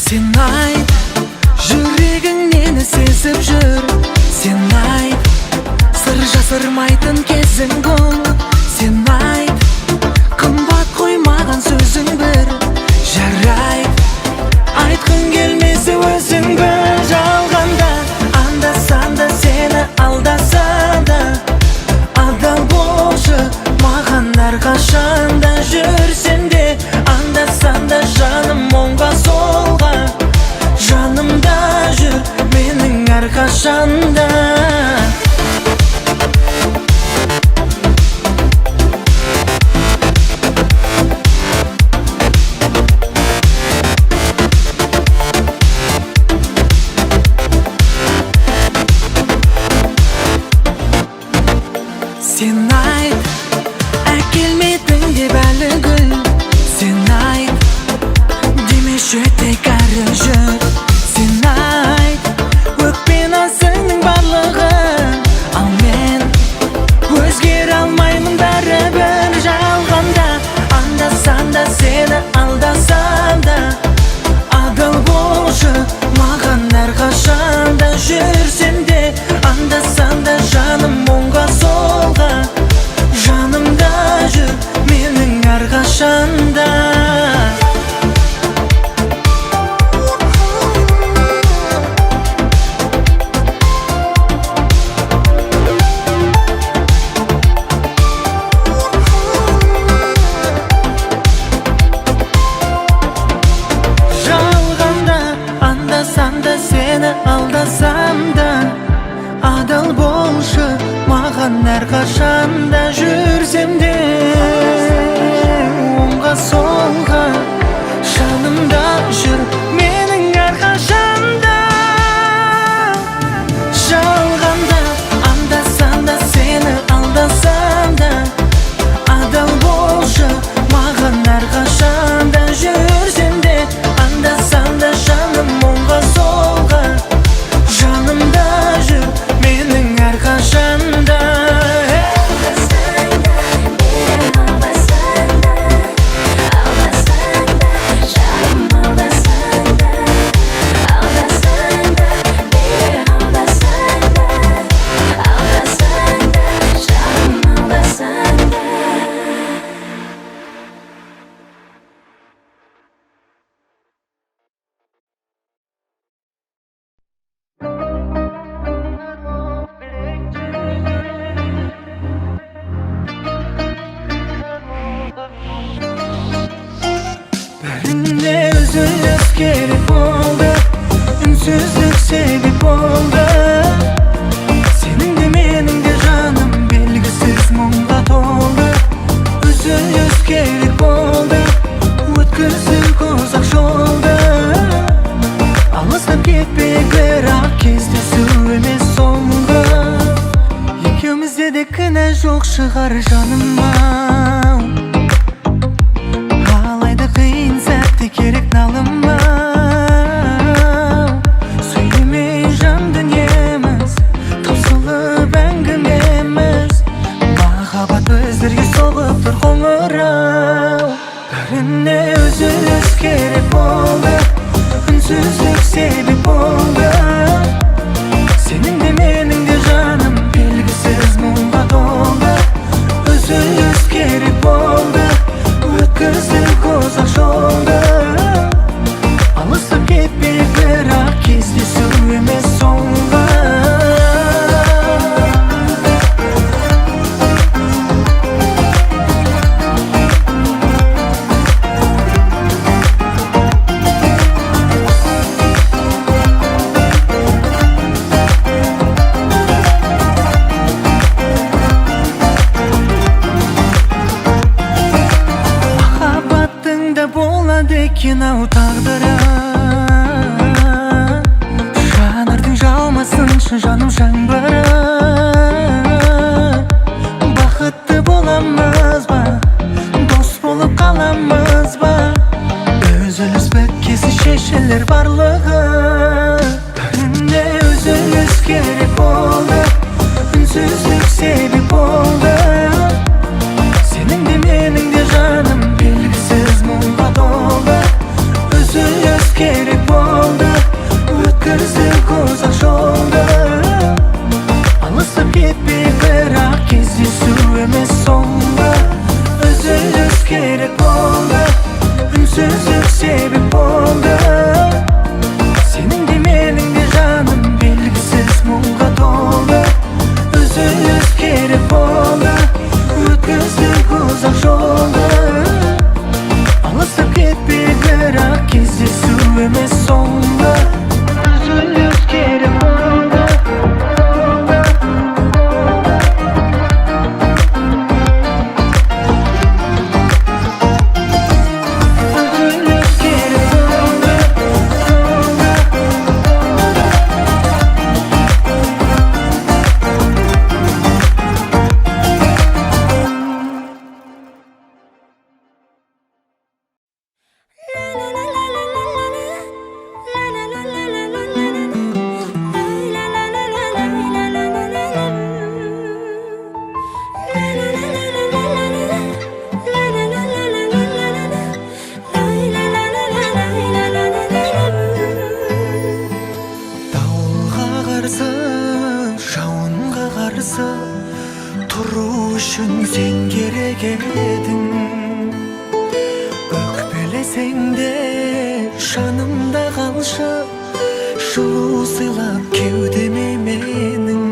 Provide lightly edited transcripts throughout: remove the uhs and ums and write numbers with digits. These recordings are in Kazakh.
Sen ayt, жүрегің нені сезіп жүр. Sen ayt, сыр жасырмайтын кезің бұл. Sen ayт, қымбат қоймаған сөзің бір. Жарайт, айтқың келмесе өзің бір. Жалғанда анда-санда сені алдаса да, адал болшы маған әрқашанда. Жүрсем де анда-санда жаным оңға солға, жанымда жүр менің әрқашанда. Sen ayt, әкелмедің деп әлі гүл. Sen ayt, демеші тек әрі жүр. Sen ayt, өкпен асыңның барлығын, ал мен әрқашанда жүрсем де оңға солға жанымда жүр менің әрқашанда. Жалғанда анда-санда сені алдасам да адал болшы маған әрқашанда. Жүрсем де анда-санда жаным оңға солға жанымда жүр менің әрқашанда. Bärinde üzülüp gerek oldu, ünsüzlük sebep oldu. Senin de benim de canım belgisiz mumda doldu. Üzülüp gerek oldu, ötküzük uzak jolda. Alыстап кетпек бірақ кездесу емес соңғы. Екеумізде де кінә жоқ шығар жаным-ау. Алайда қиын сәтте керек налым-ау. Сөйлемей жан дүниеміз таусылып әңгімеміз. Махаббат біздерге соғып тұр қоңырау. Бәріне үзіліс керек болды, үнсіздік себеп болды. Сенің де менің де жаным белгісіз мұңға толды. Үзіліс керек болды, өткіздік ұзақ жолды. Алыстап кетпек бірақ кездесу емес соңғы. Екен-ау тағдыры, жанардың жаумасыншы жаным жаңбыры. Бақытты боламыз ба, дос болып қаламыз ба? Үзіліс біткесін шешілер барлығы. Бәрінде үзіліс керек болды, үнсіздік себеп болды. Сенің де менің де жаным белгісіз мұңға толды. Үзіліс керек болды, өткіздік ұзақ жолды. Алыстап кетпек бірақ кездесу емес соңғы. Үзіліс керек болды, үнсіздік себеп болды. Сенің де менің де жаным белгісіз мұңға толды. Үзіліс керек болды, өткіздік ұзақ жолды. Алыстап кетпек бірақ кездесу емес соңғы. Үзіліс керек болды. Үзіліс керек болды. Дауылға қарсы, жауынға қарсы тұру үшін сен керек едің. Өкпелесең де жанымда қалшы, жылу сыйлап кеудеме менің.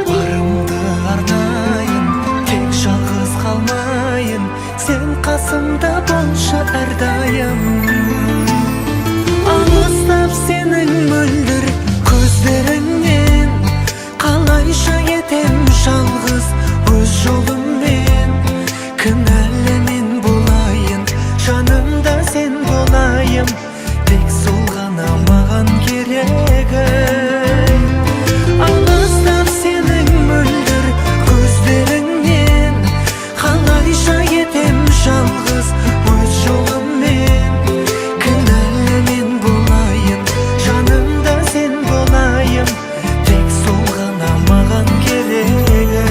Барымды арнайын, тек жалғыз қалмайын, сен қасымда болшы әрдайым. Алыстап сенің мөлдір көздеріңнен қалай Қалайша кетем жалғыз өз жолыммен, кінәлі мен болайын, жанымда сен болайым, тек сол ғана маған керегі. Алыстап сенің мөлдір көздеріңнен, қалайша кетем жалғыз өз жолыммен, кінәлі мен болайын, жанымда сен болайым, тек сол ғана маған керегі.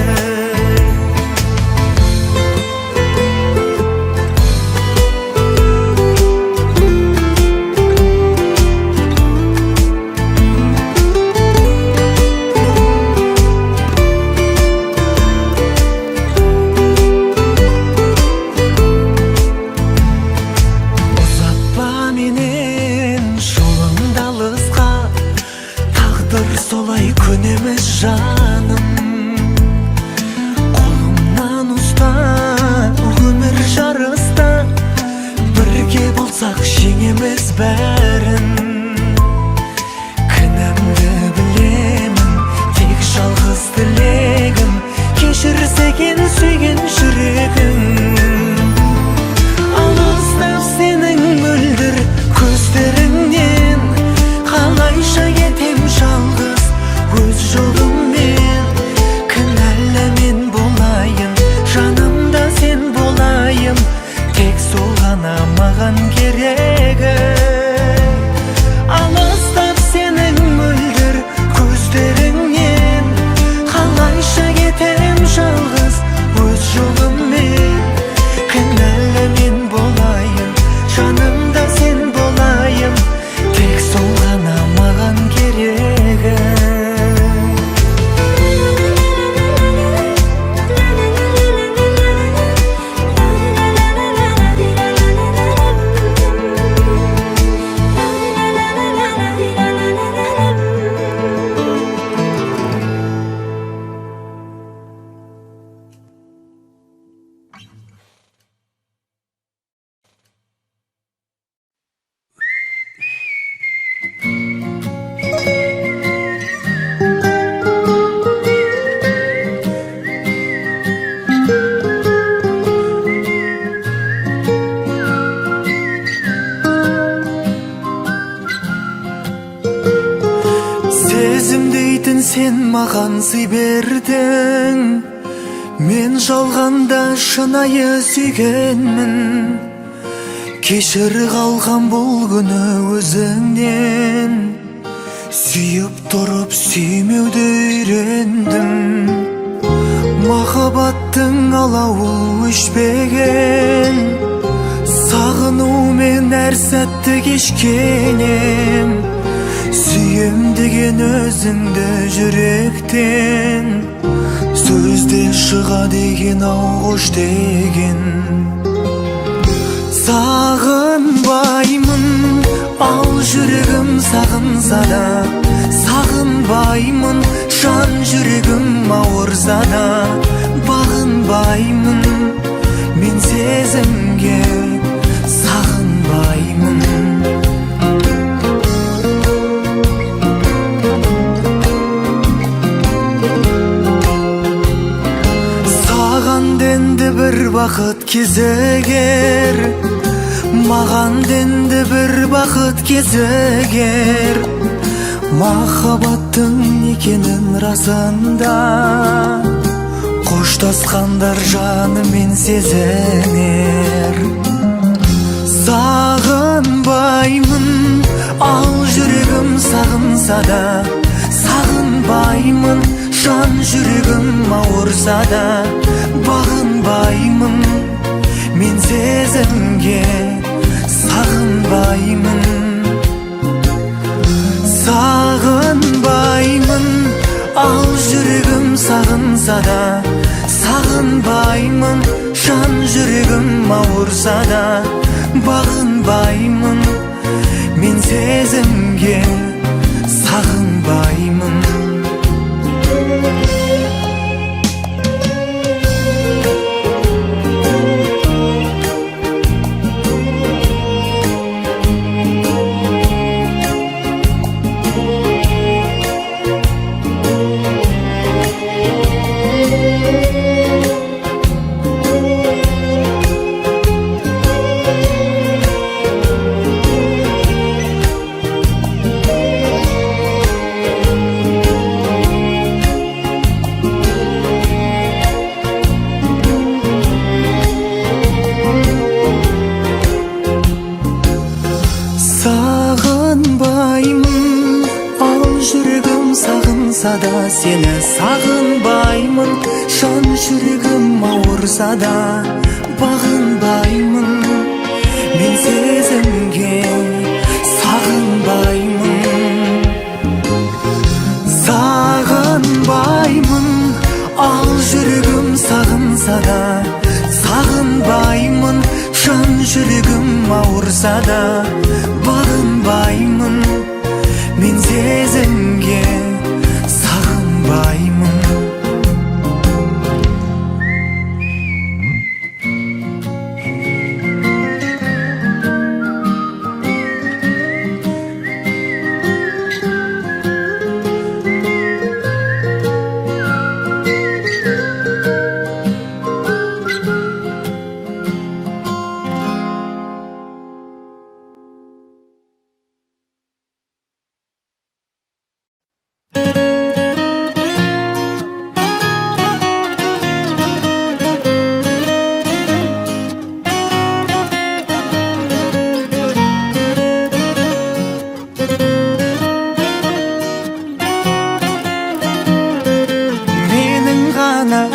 Ұзатпа менен жолыңды алысқа, тағдыр солай көнеміз жаным. Қолымнан ұста, өмір жарыста, бірге болсақ жеңеміз бәрін. Кінәмді білемін, тек жалғыз тілегім, кешірсе екен сүйген жүрегім. Алыстап сенің мөлдір көздеріңнен, қалайша кетем жалғыз өз жолыммен, кінәлі мен болайын, жанымда сен болайым, тек сол ғана маған керегі. Алыстап сенің мөлдір көздеріңнен, қалайша кетем жалғыз өз жолыммен, кінәлі мен болайын, жанымда сен болайым, тек сол ғана маған керегі. Сезім дейтін сен маған сый бердің, мен жалғанда шынайы сүйгенмін. Кешір қалған бұл күні өзіңнен, сүйіп тұрып сүймеуді үйрендім. Махаббаттың алауы өшпеген, сағынумен әр сәтті кешкенем. Сүйем деген өзіңді жүректен, сөзде шыға деген ау қош деген. Сағынбаймын, ал жүрегім сағынса да, сағынбаймын, жан жүрегім ауырса да, бағынбаймын мен сезімге, сағынбаймын. Саған денді бір бақыт кезігер, маған денді бір бақыт кезігер. Махаббаттың екенін расында, қоштасқандар жанымен сезінер. Сағынбаймын, ал жүрегім сағынса да, сағынбаймын, жан жүрегім ауырса да, бағынбаймын мен сезімге, сағынбаймын. Сағынбаймын, ал жүрегім сағынса да, сағынбаймын, жан жүрегім ауырса да, бағынбаймын мен сезімге, сағынбаймын. seni sağınbayмын Жан жүрегім ауырса да бағынбаймын Мен сезімге сағынбаймын Сағынбаймын Ал жүрегім сағынса да сағынбаймын Жан жүрегім ауырса да бағынбаймын Мен сезімге сағынбаймын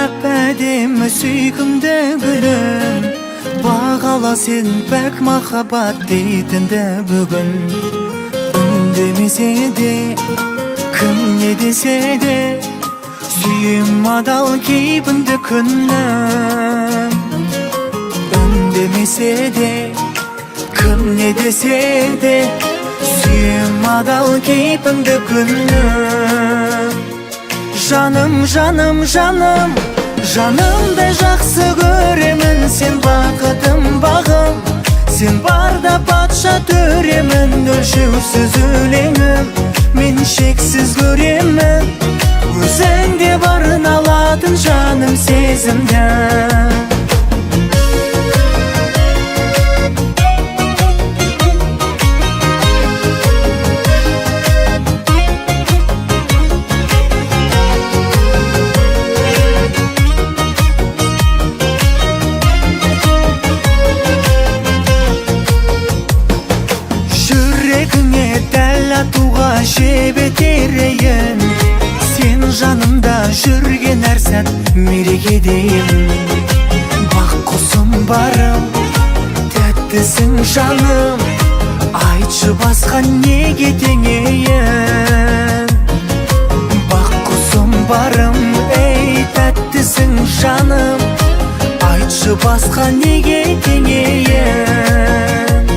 Әпәдемі сүйкімді гүлім Бағала сен пәк махаббат дейтінді бүгін Үндемесе де, кім не десе де Сүйем адал кейпінді күнім Үндемесе де, кім не десе де Сүйем адал кейпінді күнім Жаным, жаным, жаным Жанымдай жақсы көремін Сен бақытым бағым Сен барда патша төремін Өлшеусіз өлеңім Мен шексіз көремін Өзіңде барын алатын жаным сезімді Жебе терейін Сен жанымда жүрген әр сәт мерекедейін Бақ құсым барым Тәттісің жаным Айтшы басқа неге теңейін Бақ құсым барым Ей тәттісің жаным Айтшы басқа неге теңейін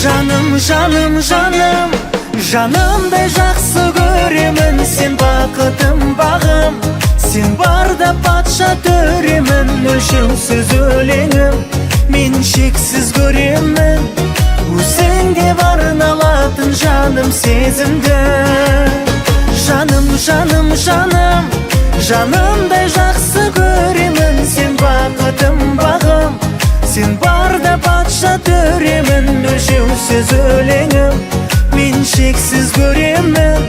Жаным, жаным, жаным Жанымдай жақсы көремін Сен бақытым бағым Сен барда патша төремін Өлшеусіз өлеңім Мен шексіз көремін Өзіңде барын алатын жаным сезімді Жаным, жаным, жаным Жанымдай жақсы көремін Сен бақытым бағым Сен барда патша төремін Өлшеусіз өлеңім Мен шексіз көремін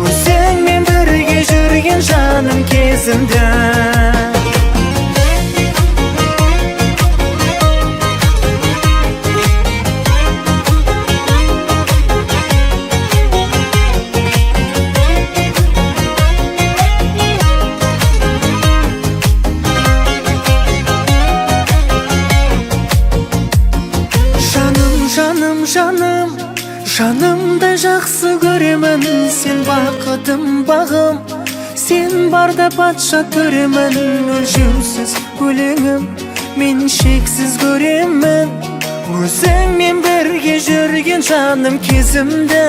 Өзіңмен бірге жүрген жаным кезімді Жаным, жаным, жаным Жанымдай жақсы көремін Сен бақытым бағым Сен барда патша төремін Өлшеусіз өлеңім Мен шексіз көремін Өзіңмен бірге жүрген жаным кезімді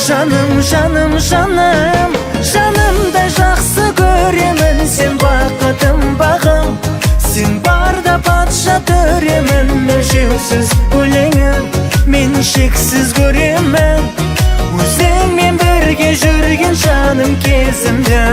Жаным, жаным, жаным Жанымдай жақсы көремін Сен бақытым бағым Сен барда патша төремін Өлшеусіз өлеңім Мен шексіз көремін Өзіңмен бірге жүрген жаным кезімді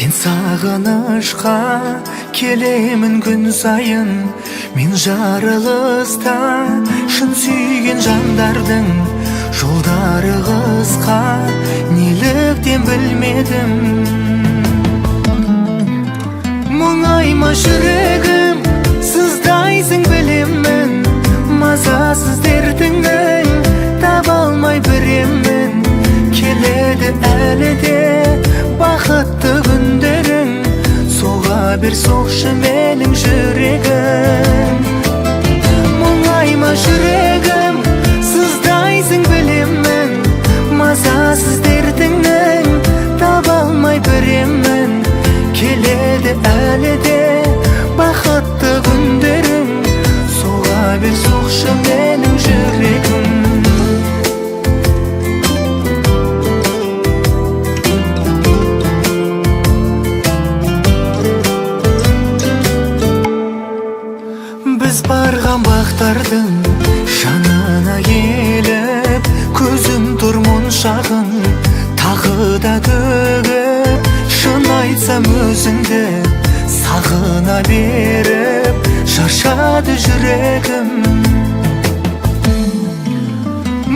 Мен сағынышқа келемін күн сайын. Мен жарылыста шын сүйген жандардың жолдары қысқа, неліктен білмедім. Мұңайма жүрегім, сыздайсың білемін. Мазасыз дертіңнің таба алмай біремін. Келеді әлі де бақытты күндерің, соға бер соқшы менің жүрегім. Мұңайма жүрегім, сыздайсың білемін. Мазасыз дертіңнің таба алмай біремін. Келеді әлі де бақытты күндерің, соға бер соқшы менің жүрегім. Біз барған бақтардың жанына келіп, көзім тұр мұншағын тағы да төгіп. Шын айтсам өзіңді сағына беріп, шаршады жүрегім.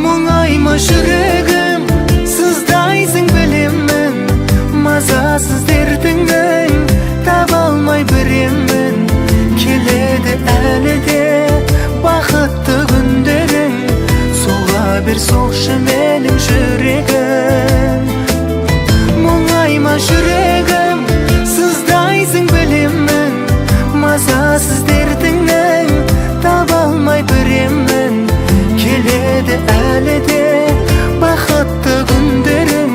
Мұңайма жүрегім, сыздайсың білемін. Мазасыз дертіңнің таба алмай біремін. Келеді әлі де бақытты күндерің, соға бер соқшы менің жүрегім. Мұңайма жүрегім, сыздайсың білемін. Мазасыз дертіңнің таба алмай біремін. Келеді әлі де бақытты күндерің,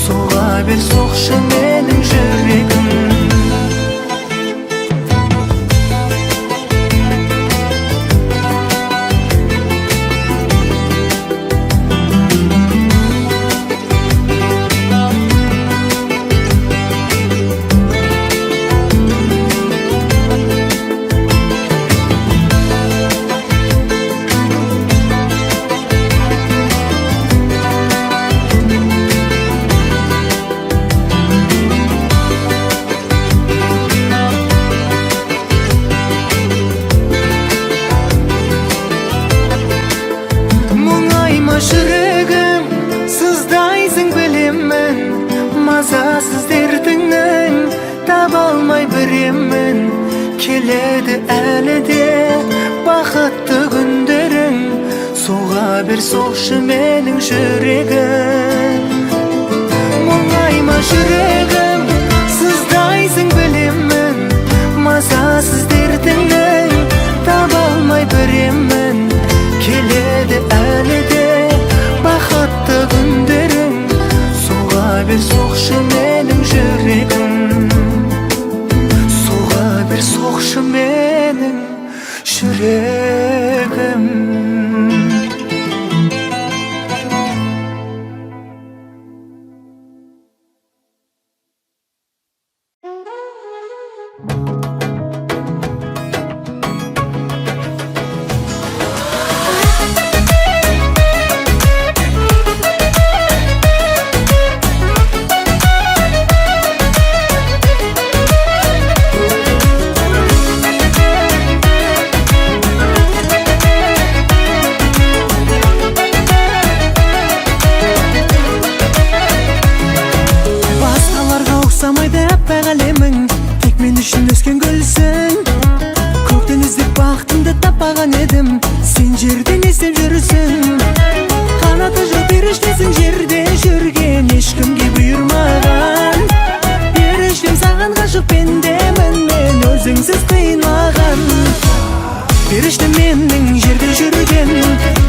соға бер соқшы менің жүрегім. Жүрегім, сыздайсың білемін. Мазасыз дертіңнің таба алмай біремін. Келеді әлі де бақытты күндерің, соға бер соқшы менің жүрегім. Мұңайма жүрегім, сыздайсың білемін. Мазасыз дертіңнің таба алмай біремін. Келеді әлі де бақытты күндерің, соға бер соқшы менің жүрегім. Соға бер соқшы менің жүрегім. Тек мен үшін өскен гүлсің. Көктен іздеп бақытымды таппаған едім, сен жерде не істеп жүрсің? Қанаты жоқ періштесің, жерде жүрген ешкімге бұйырмаған. Періштем саған ғашық пендемін мен, өзіңсіз қиналған. Періштем менің жерде жүрген,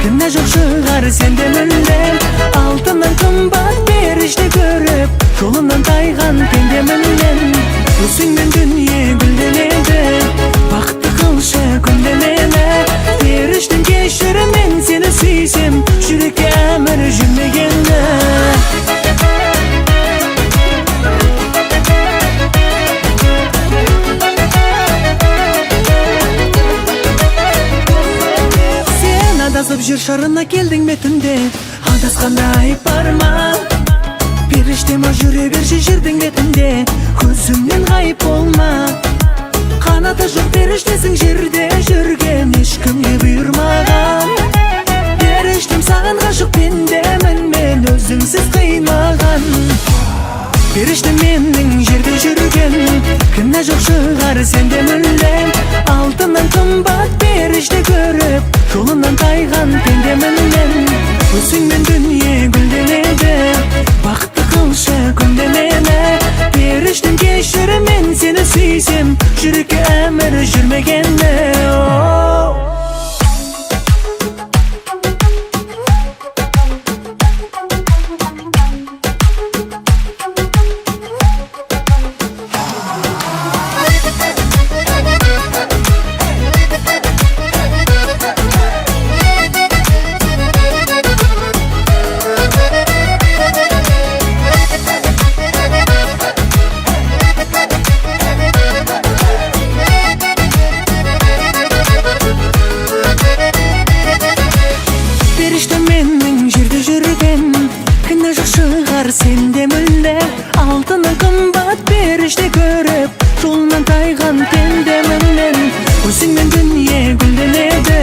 кінә жоқ шығар сенде мүлдем. Алтыннан қымбат періште көріп, жолымнан тайған пендемін мен. Өзіңмен дүние гүлденеді, бақытты қылшы күнде мені. Періштем кешір, мен сені сүйсем, жүрекке әмір жүрмегені. Сен адасып жер шарына келдің бе түнде, адасқанда айып бар ма? периштем жүре берші жердің бетінде, көзімнен ғайып болма. Қанаты жоқ періштесің жерде жүрген, ешкімге бұйырмаған. Періштем саған ғашық пендемін мен, өзіңсіз қимаған. Періштем менің жерде жүрген, кінә жоқ шығар сенде мүлдем. Алтыннан қымбат періште көріп, жолынан тайған пендемін мен. Өзіңмен дүние гүлденеді, бақытты қылшы күнде мені. Періштем кешір, мен сені сүйсем, жүрекке әмір жүрмегені. Сенде мүлде алтыны қымбат періште көріп, жолынан тайған пендемін мен. Өзіңмен дүние гүлденеді,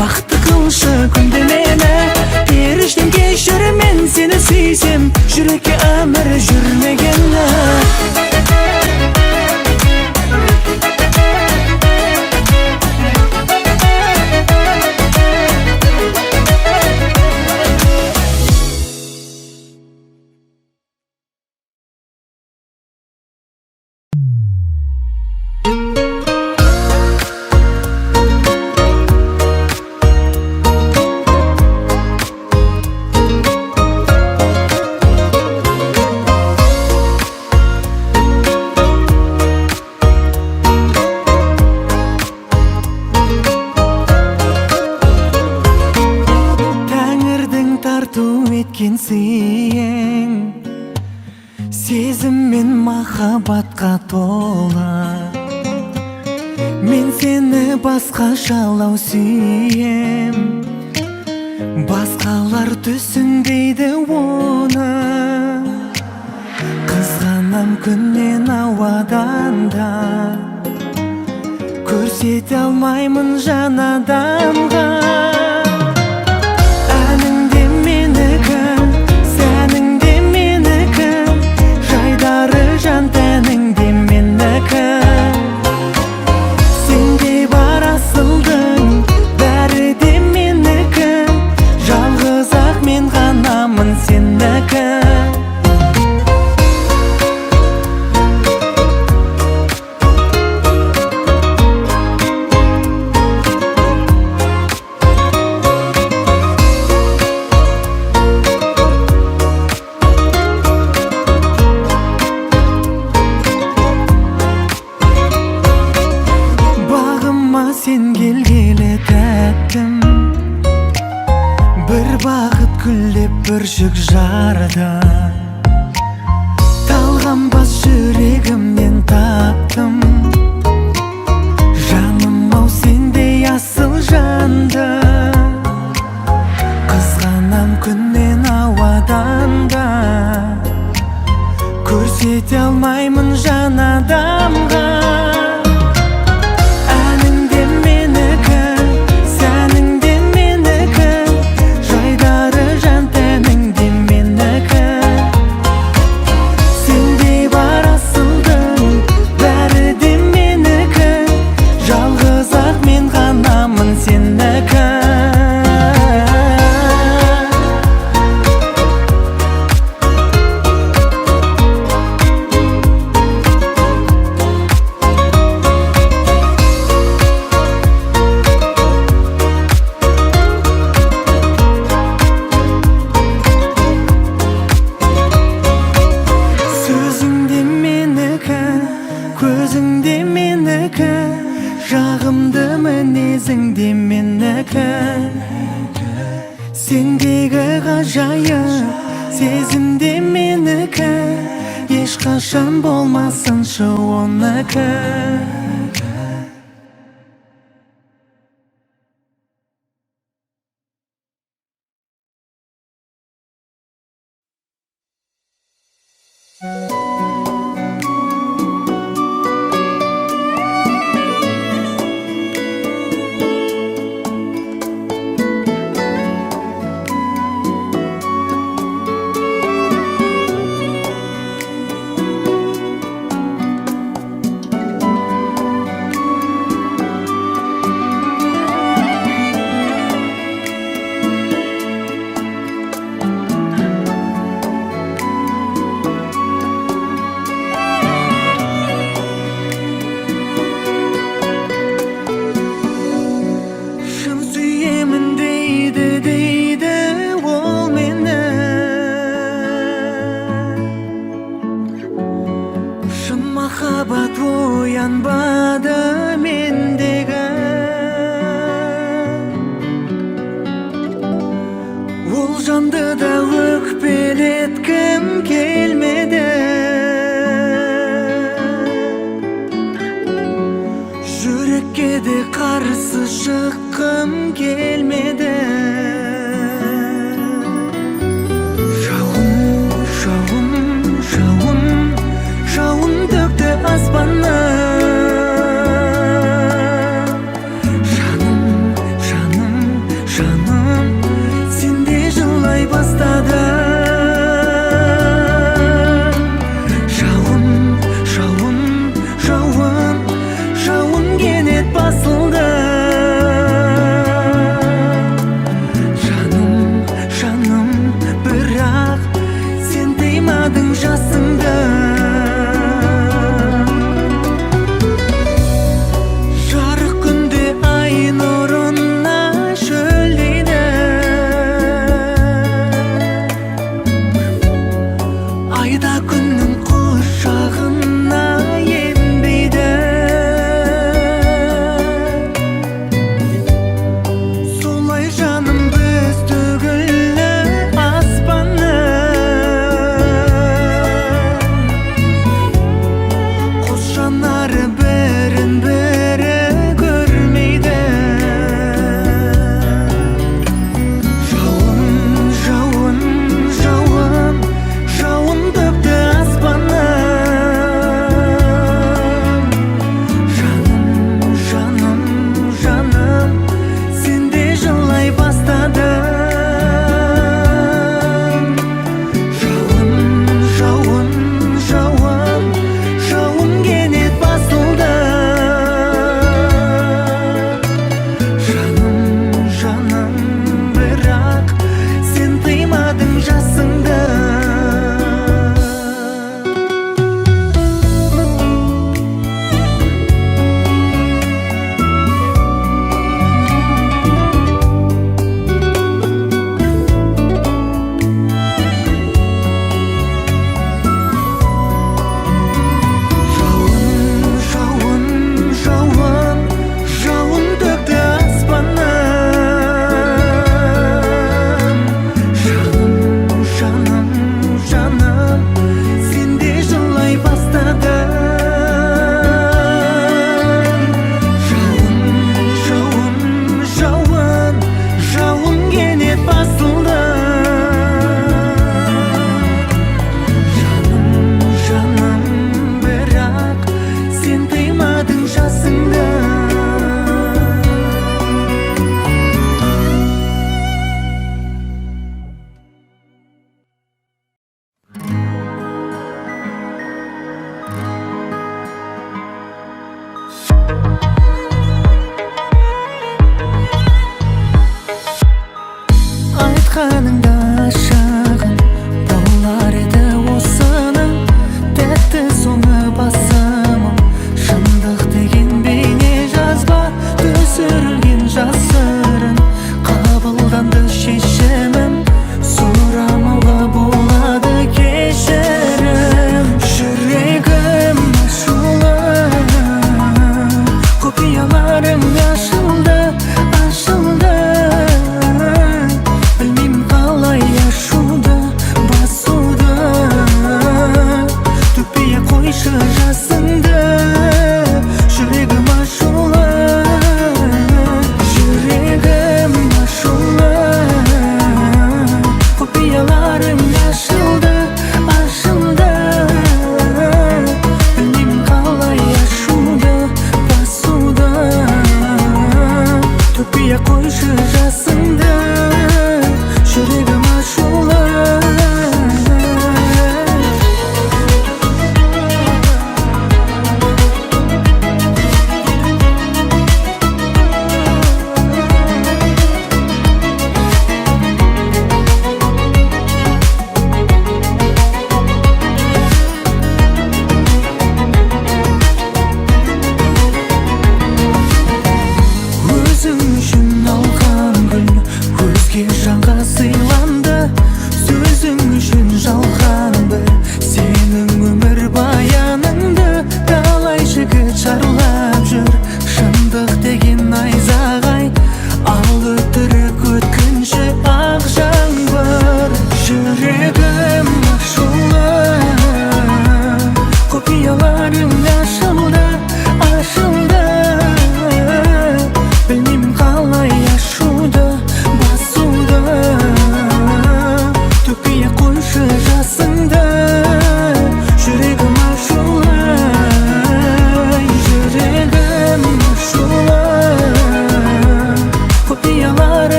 бақытты қылшы күнде мені. Періштем кешір, мен сені сүйсем, жүрекке әмір жүрмегені. Сезім мен махаббатқа тола, мен сені басқашалау сүйем. Басқалар түсінбейді оны, қызғанам күннен ауадан да. Көрсете алмаймын жан адамға. Жан тәніңде менікі, сенде бар асылдың, бәрі де менікі. Жалғыз ақ мен ғанамын сенікі. Сен келгелі тәттім, бір бақыт күлдеп бүршік жарды. Талғанбас жүрегімнен таптым, жаным-ау сендей асыл жанды. Қызғанам күннен ауадан да, көрсете алмаймын жан адамға. Көзіңде менікі, жағымды мінезіңде менікі. Сендегі ғажайып сезімде менікі, ешқашан болмасыншы оныкі. Шын сүйемін дейді ол мені. Шын махаббат оянбады мендегі. Ол жанды да өкпелеткім келмеді. Жүрекке де қарсы шыққым келмеді. Жауын төкті аспаннан. Жаным, сен де жылай бастадың. Жауын кенет басылды. Жаным, бірақ сен тыймадың жасыңды. Жарық күнде ай нұрына шөлдейді. Айда күннің құшағына енбейді. Солай жаным біз түгілі аспанның.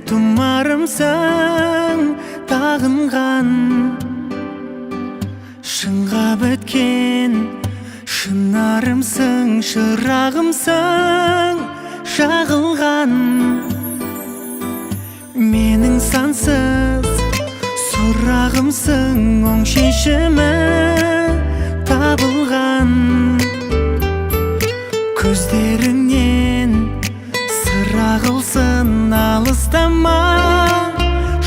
тұмарымсың тағынған шыңға біткен шынарымсың шырағымсың жағылған менің сансыз сұрағымсың оң шешімі табылған көздеріңнен сыр ағылсын алыстама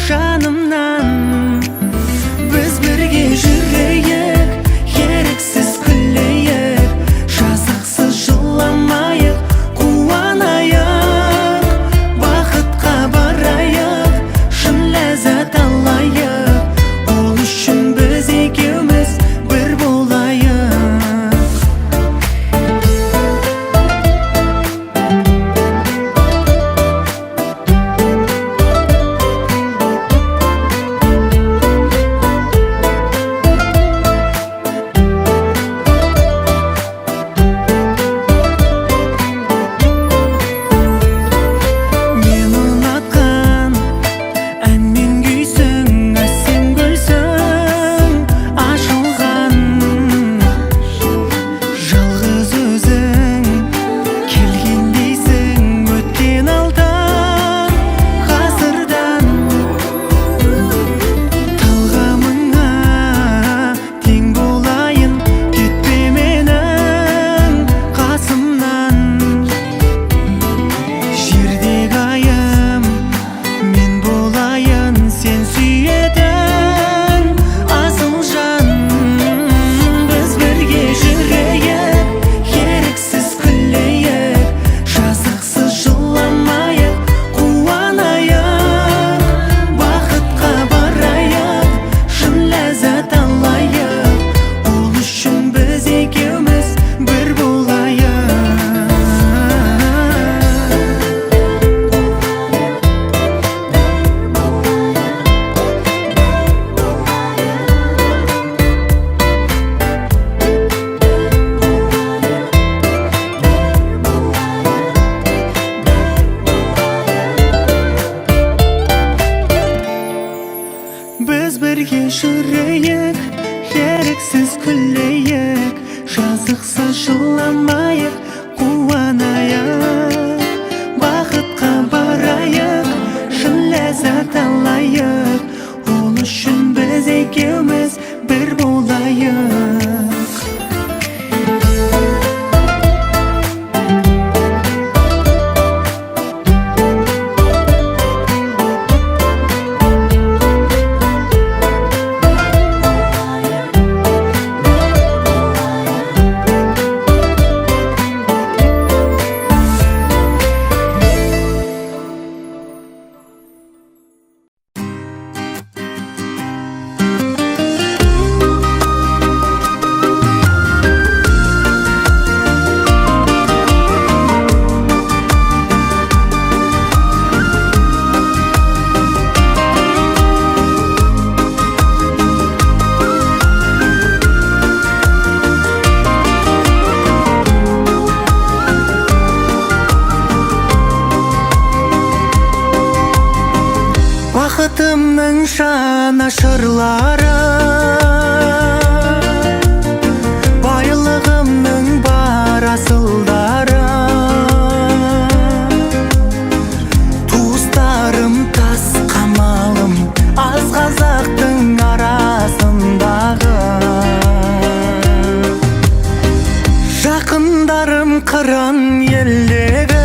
жанымнан біз бірге жүрейік еріксіз күлейік жазықсыз жыламайық қуанайық бақытқа барайық шын ләззат алайық ол үшін біз екеуміз бір болайық мен ұнатқан ән мен күйсің әсем гүлсің ашылған жалғыз өзің келгендейсің өткен алтын ғасырдан талғамыңа тең болайын кетпе менің қасымнан жердегі айым мен болайын сен сүйетін асыл жан біз бірге жүрейік еріксіз күлейік жазықсыз жыламайық қуанайық бақытқа барайық шын ләззат алайық ол үшін біз екеуміз бір болайық біз бірге жүрейік еріксіз күлейік жазықсыз жыламайық қуанайық бақытқа барайық шын ләззат алайық ол үшін біз екеуміз бір болайық бақытымның жанашырлары байлығымның бар асылдары туыстарым тас қамалым аз қазақтың арасындағы жақындарым қыран елдегі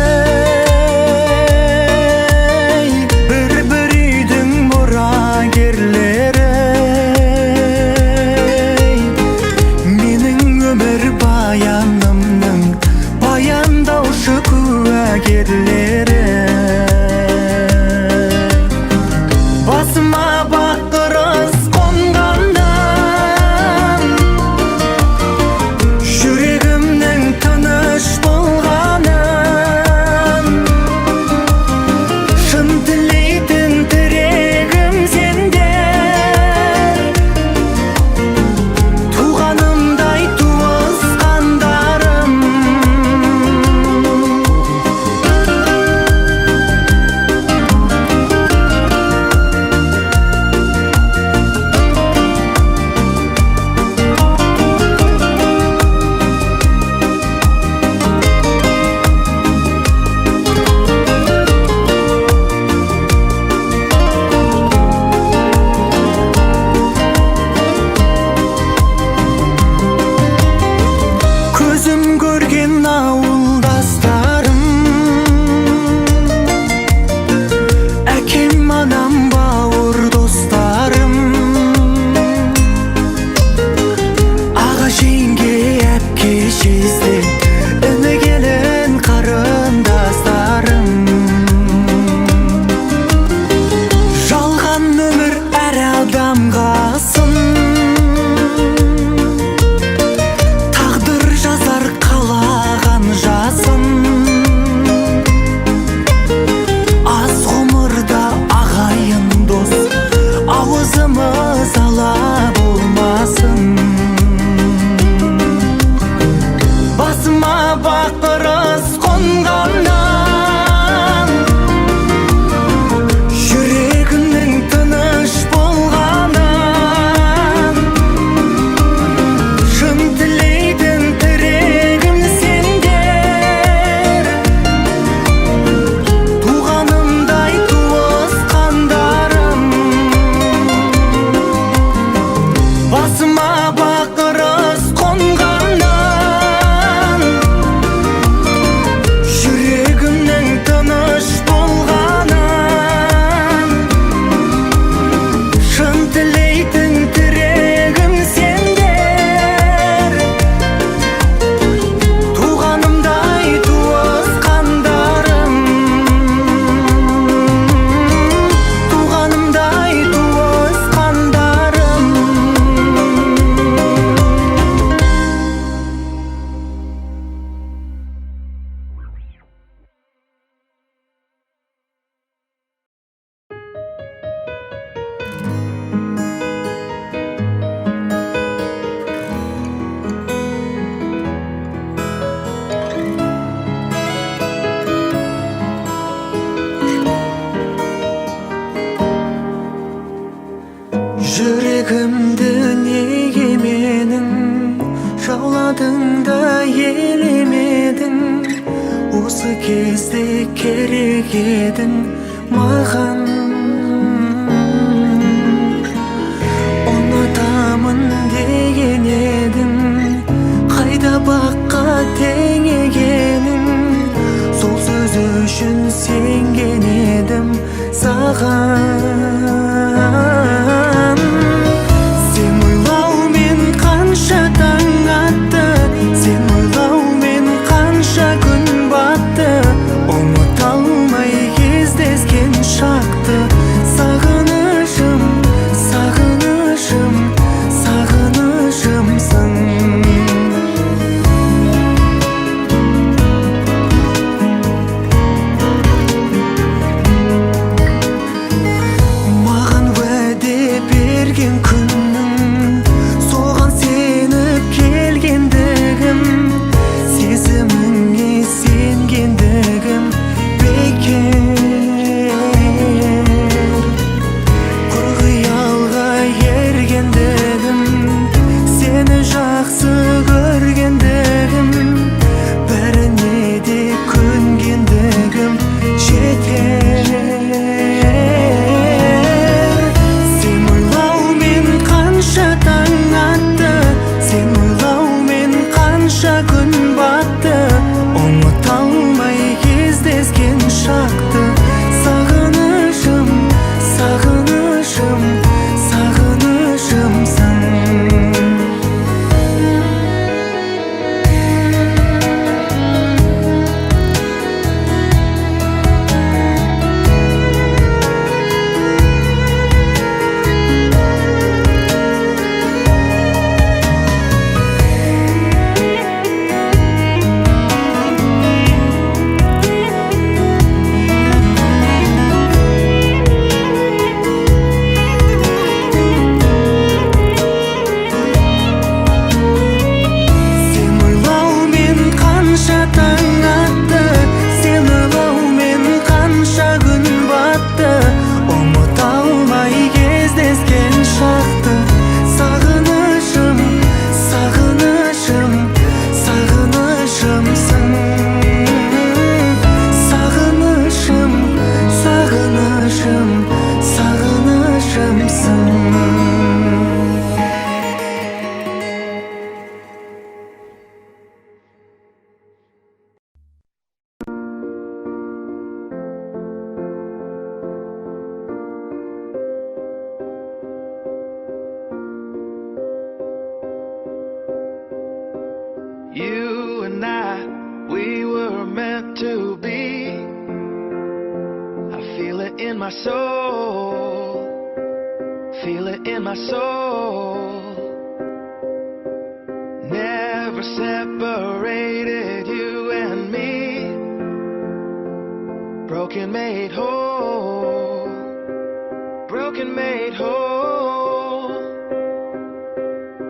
менің өмір баянымның баяндаушы куәгерлері басыма бақ дұрыс қонғаннан жүрегімнің тыныш болғаны Осы кезде керек едің маған. Ұнатамын деген едің, қайда баққа тең екенің. Сол сөз үшін сенген едім саған. Сен ойлаумен қанша таң атты, сен ойлаумен қанша күн батты. Ұмыта алмай кездескен шақты. Сағынышым, сағынышым, сағынышымсың. Маған уәде берген күннің, соған сеніп келгендігім, сезіміңе сенгендігім бекер. Құр қиялға ергендігім, сені жақсы көргендігім, бәріне де көнгендігім жетер. Сен ойлаумен қанша таң атты, сен ойлаумен қанша күн батты. Ұмыта алмай кездескен шақты. Сағынышым, сағынышым, сағынышымсың. Сен ойлаумен қанша таң атты, сен ойлаумен қанша күн батты. Ұмыта алмай кездескен шақты. Сағынышым, сағынышым, сағынышымсың. Сағынышым, сағынышым, сағынышымсың. You and I, we were meant to be. I feel it in my soul, feel it in my soul. Never separated, you and me. Broken made whole, broken made whole.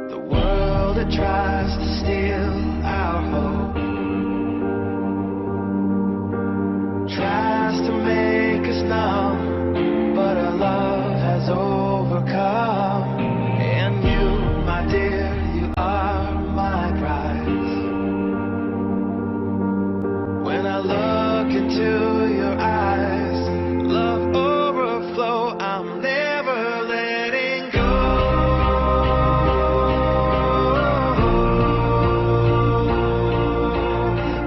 The world that tries to steal our hope tries to make us numb, but our love has overcome. And you, my dear, you are my prize. When I look into your eyes, love overflow, I'm never letting go.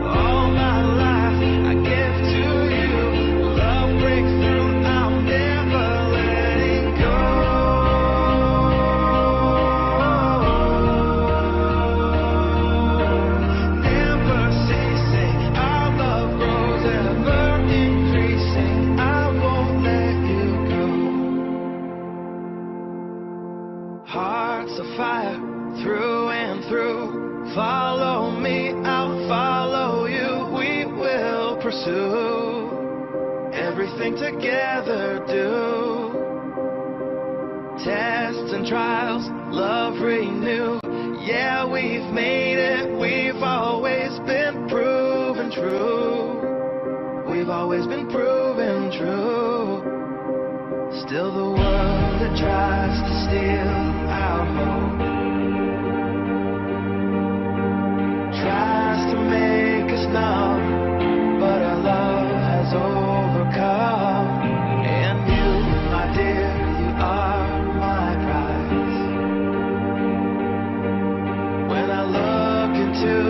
All my life I give to you. Love breaks through, I'm never letting go. Never ceasing, our love grows ever increasing. I won't let you go. Hearts of fire through and through. Follow me, I'll follow you. We will pursue everything together. Do tests and trials, love renew. Yeah, we've made it. We've always been proven true. We've always been proven true. Still the world that tries to steal our hope tries to make us numb, but to